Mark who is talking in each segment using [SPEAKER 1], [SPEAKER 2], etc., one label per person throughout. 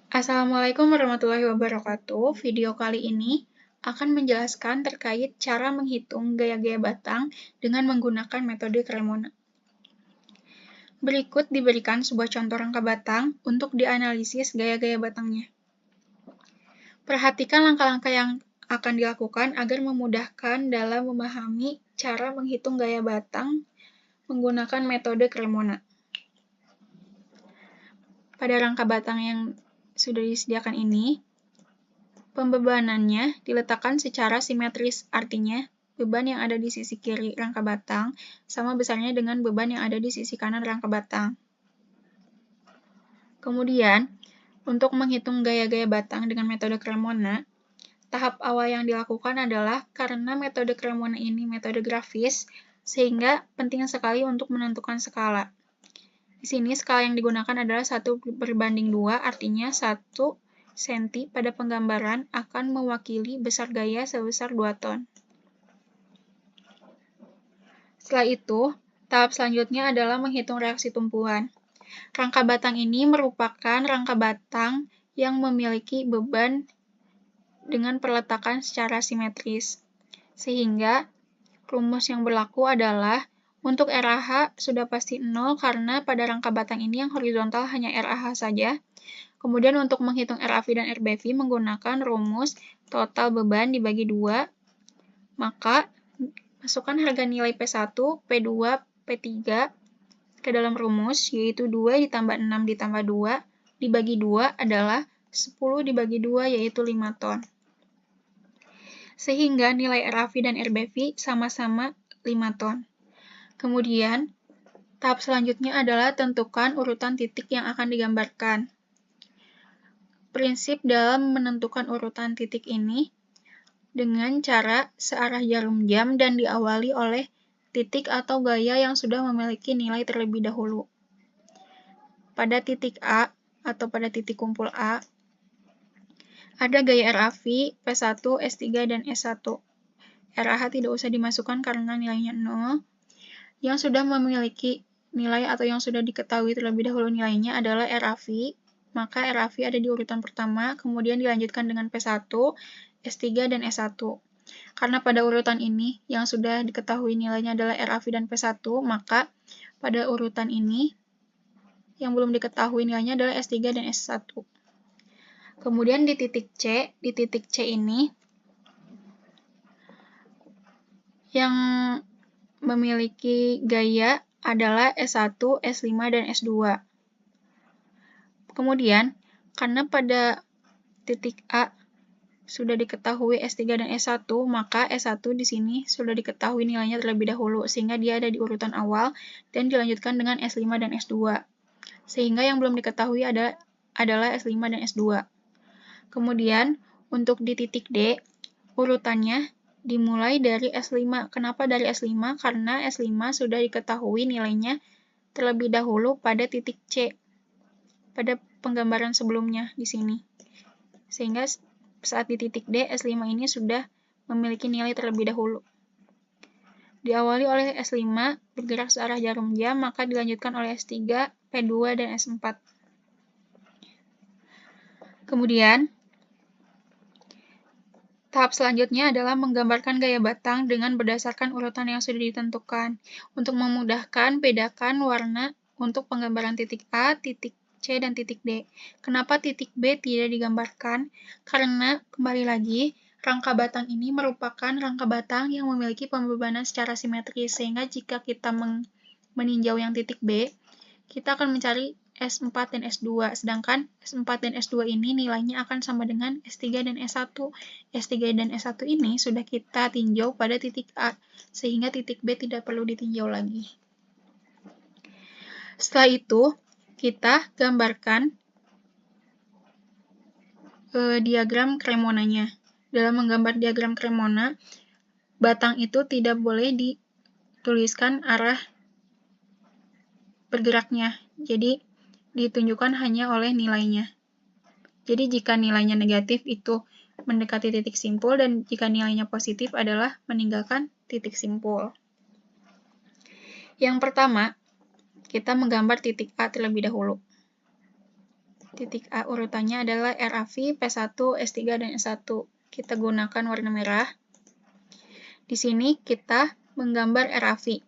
[SPEAKER 1] Assalamualaikum warahmatullahi wabarakatuh. Video kali ini akan menjelaskan terkait cara menghitung gaya-gaya batang dengan menggunakan metode Cremona. Berikut diberikan sebuah contoh rangka batang untuk dianalisis gaya-gaya batangnya. Perhatikan langkah-langkah yang akan dilakukan agar memudahkan dalam memahami cara menghitung gaya batang menggunakan metode Cremona. Pada rangka batang yang sudah disediakan ini, pembebanannya diletakkan secara simetris, artinya beban yang ada di sisi kiri rangka batang sama besarnya dengan beban yang ada di sisi kanan rangka batang. Kemudian, untuk menghitung gaya-gaya batang dengan metode Cremona, tahap awal yang dilakukan adalah karena metode Cremona ini metode grafis, sehingga penting sekali untuk menentukan skala. Di sini skala yang digunakan adalah 1/2, artinya 1 cm pada penggambaran akan mewakili besar gaya sebesar 2 ton. Setelah itu, tahap selanjutnya adalah menghitung reaksi tumpuan. Rangka batang ini merupakan rangka batang yang memiliki beban dengan perletakan secara simetris. Sehingga rumus yang berlaku adalah untuk RAH sudah pasti 0 karena pada rangka batang ini yang horizontal hanya RAH saja. Kemudian untuk menghitung RAV dan RBV menggunakan rumus total beban dibagi 2, maka masukkan harga nilai P1, P2, P3 ke dalam rumus, yaitu 2 ditambah 6 ditambah 2 dibagi 2 adalah 10 dibagi 2, yaitu 5 ton. Sehingga nilai RAV dan RBV sama-sama 5 ton. Kemudian, tahap selanjutnya adalah tentukan urutan titik yang akan digambarkan. Prinsip dalam menentukan urutan titik ini dengan cara searah jarum jam dan diawali oleh titik atau gaya yang sudah memiliki nilai terlebih dahulu. Pada titik A atau pada titik kumpul A, ada gaya RAV, P1, S3, dan S1. RAH tidak usah dimasukkan karena nilainya 0. Yang sudah memiliki nilai atau yang sudah diketahui terlebih dahulu nilainya adalah RAV, maka RAV ada di urutan pertama, kemudian dilanjutkan dengan P1, S3, dan S1. Karena pada urutan ini yang sudah diketahui nilainya adalah RAV dan P1, maka pada urutan ini yang belum diketahui nilainya adalah S3 dan S1. Kemudian di titik C ini yang memiliki gaya adalah S1, S5, dan S2. Kemudian, karena pada titik A sudah diketahui S3 dan S1, maka S1 di sini sudah diketahui nilainya terlebih dahulu, sehingga dia ada di urutan awal, dan dilanjutkan dengan S5 dan S2. Sehingga yang belum diketahui adalah S5 dan S2. Kemudian, untuk di titik D, urutannya dimulai dari S5. Kenapa dari S5? Karena S5 sudah diketahui nilainya terlebih dahulu pada titik C, pada penggambaran sebelumnya di sini. Sehingga saat di titik D, S5 ini sudah memiliki nilai terlebih dahulu. Diawali oleh S5, bergerak searah jarum jam, maka dilanjutkan oleh S3, P2, dan S4. Kemudian, tahap selanjutnya adalah menggambarkan gaya batang dengan berdasarkan urutan yang sudah ditentukan. Untuk memudahkan, bedakan warna untuk penggambaran titik A, titik C, dan titik D. Kenapa titik B tidak digambarkan? Karena, kembali lagi, rangka batang ini merupakan rangka batang yang memiliki pembebanan secara simetris, sehingga jika kita meninjau yang titik B, kita akan mencari S4 dan S2, sedangkan S4 dan S2 ini nilainya akan sama dengan S3 dan S1. S3 dan S1 ini sudah kita tinjau pada titik A, sehingga titik B tidak perlu ditinjau lagi. Setelah itu, kita gambarkan diagram Cremonanya. Dalam menggambar diagram Cremona, batang itu tidak boleh dituliskan arah bergeraknya. Jadi, ditunjukkan hanya oleh nilainya. Jadi, jika nilainya negatif itu mendekati titik simpul, dan jika nilainya positif adalah meninggalkan titik simpul. Yang pertama, kita menggambar titik A terlebih dahulu. Titik A urutannya adalah RAV, P1, S3, dan S1. Kita gunakan warna merah. Di sini kita menggambar RAV.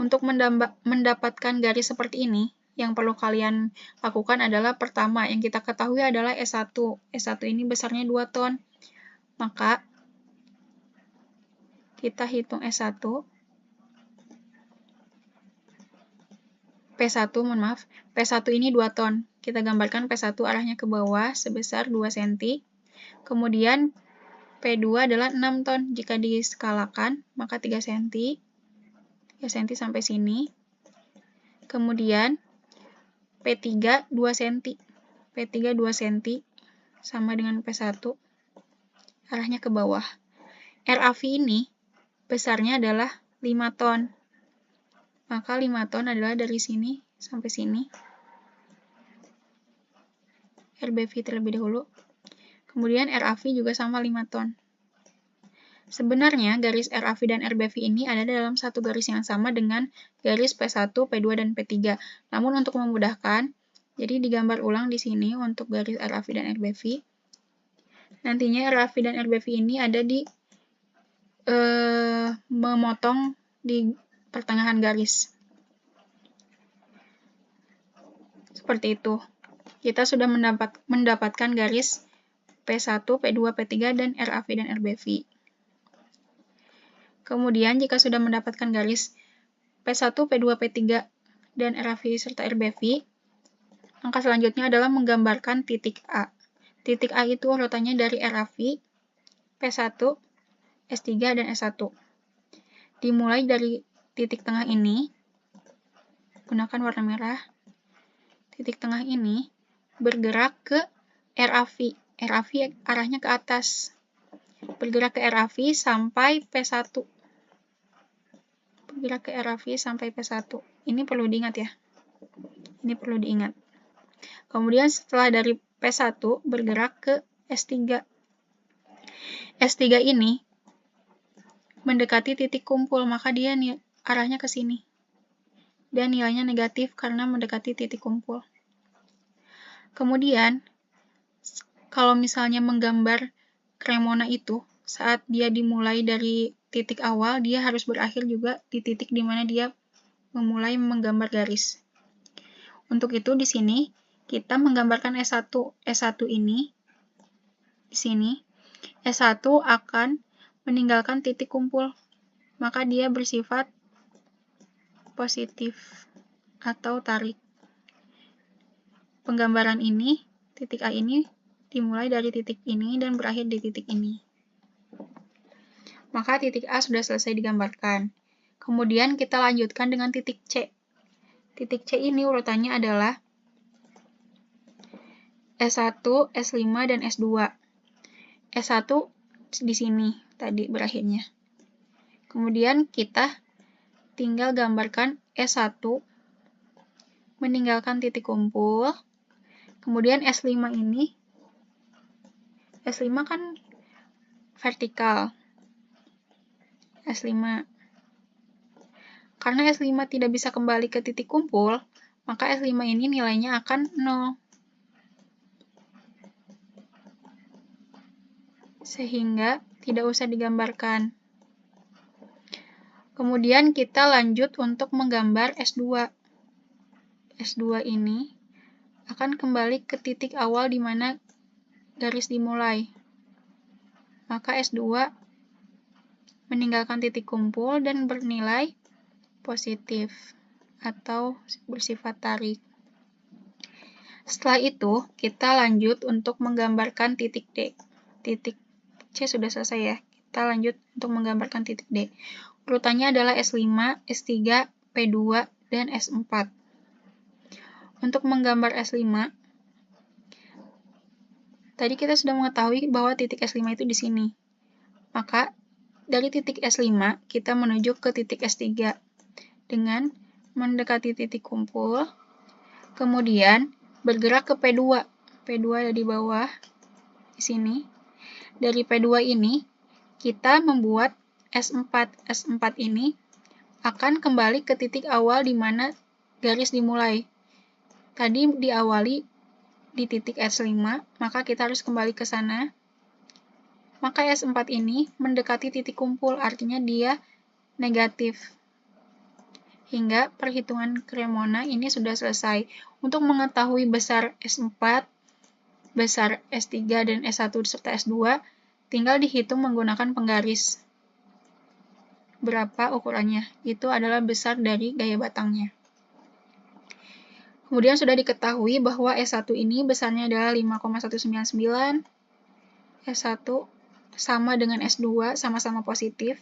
[SPEAKER 1] Untuk mendapatkan garis seperti ini, yang perlu kalian lakukan adalah pertama, yang kita ketahui adalah S1. S1 ini besarnya 2 ton. Maka, kita hitung S1. P1, mohon maaf. P1 ini 2 ton. Kita gambarkan P1 arahnya ke bawah sebesar 2 cm. Kemudian, P2 adalah 6 ton. Jika diskalakan, maka 3 cm. 3 cm sampai sini. Kemudian, P3 2 cm. P3 2 cm sama dengan P1. Arahnya ke bawah. RAV ini besarnya adalah 5 ton. Maka 5 ton adalah dari sini sampai sini. RBV terlebih dahulu. Kemudian RAV juga sama 5 ton. Sebenarnya garis RAV dan RBV ini ada dalam satu garis yang sama dengan garis P1, P2, dan P3. Namun untuk memudahkan, jadi digambar ulang di sini untuk garis RAV dan RBV. Nantinya RAV dan RBV ini ada di memotong di pertengahan garis. Seperti itu. Kita sudah mendapatkan garis P1, P2, P3, dan RAV dan RBV. Kemudian, jika sudah mendapatkan garis P1, P2, P3, dan RAV serta RBV, langkah selanjutnya adalah menggambarkan titik A. Titik A itu urutannya dari RAV, P1, S3, dan S1. Dimulai dari titik tengah ini, gunakan warna merah. Titik tengah ini bergerak ke RAV. RAV arahnya ke atas. Bergerak ke RAV sampai P1. Bergerak ke RAV sampai P1. Ini perlu diingat ya. Ini perlu diingat. Kemudian setelah dari P1 bergerak ke S3. S3 ini mendekati titik kumpul, maka dia arahnya ke sini. Dan nilainya negatif karena mendekati titik kumpul. Kemudian, kalau misalnya menggambar Cremona itu, saat dia dimulai dari titik awal, dia harus berakhir juga di titik di mana dia memulai menggambar garis. Untuk itu, di sini, kita menggambarkan S1. S1 ini, di sini, S1 akan meninggalkan titik kumpul, maka dia bersifat positif atau tarik. Penggambaran ini, titik A ini, dimulai dari titik ini dan berakhir di titik ini. Maka titik A sudah selesai digambarkan. Kemudian kita lanjutkan dengan titik C. Titik C ini urutannya adalah S1, S5, dan S2. S1 di sini tadi berakhirnya. Kemudian kita tinggal gambarkan S1 meninggalkan titik kumpul. Kemudian S5 ini, S5 kan vertikal. S5. Karena S5 tidak bisa kembali ke titik kumpul, maka S5 ini nilainya akan 0. Sehingga tidak usah digambarkan. Kemudian kita lanjut untuk menggambar S2. S2 ini akan kembali ke titik awal di mana garis dimulai. Maka S2 meninggalkan titik kumpul dan bernilai positif atau bersifat tarik. Setelah itu, kita lanjut untuk menggambarkan titik D. Titik C sudah selesai ya. Kita lanjut untuk menggambarkan titik D. Urutannya adalah S5, S3, P2, dan S4. Untuk menggambar S5, tadi kita sudah mengetahui bahwa titik S5 itu di sini. Maka, dari titik S5, kita menuju ke titik S3 dengan mendekati titik kumpul, kemudian bergerak ke P2. P2 ada di bawah, di sini. Dari P2 ini, kita membuat S4. S4 ini akan kembali ke titik awal di mana garis dimulai. tadi diawali di titik S5, maka kita harus kembali ke sana. Maka S4 ini mendekati titik kumpul, artinya dia negatif. Hingga perhitungan Cremona ini sudah selesai. Untuk mengetahui besar S4, besar S3 dan S1 serta S2, tinggal dihitung menggunakan penggaris. Berapa ukurannya? Itu adalah besar dari gaya batangnya. Kemudian sudah diketahui bahwa S1 ini besarnya adalah 5,199, S1 sama dengan S2 sama-sama positif,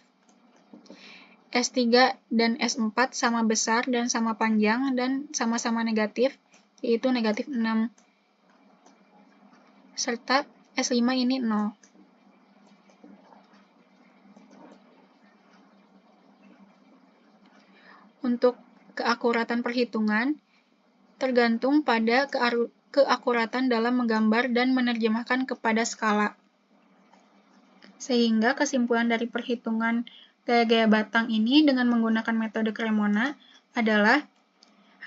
[SPEAKER 1] S3 dan S4 sama besar dan sama panjang dan sama-sama negatif, yaitu negatif 6. Serta S5 ini 0. Untuk keakuratan perhitungan, tergantung pada keakuratan dalam menggambar dan menerjemahkan kepada skala. Sehingga kesimpulan dari perhitungan gaya-gaya batang ini dengan menggunakan metode Cremona adalah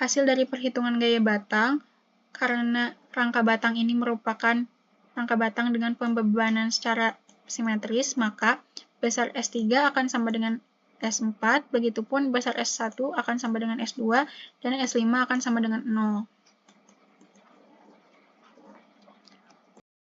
[SPEAKER 1] hasil dari perhitungan gaya batang, karena rangka batang ini merupakan rangka batang dengan pembebanan secara simetris, maka besar S3 akan sama dengan S4, begitupun besar S1 akan sama dengan S2, dan S5 akan sama dengan 0.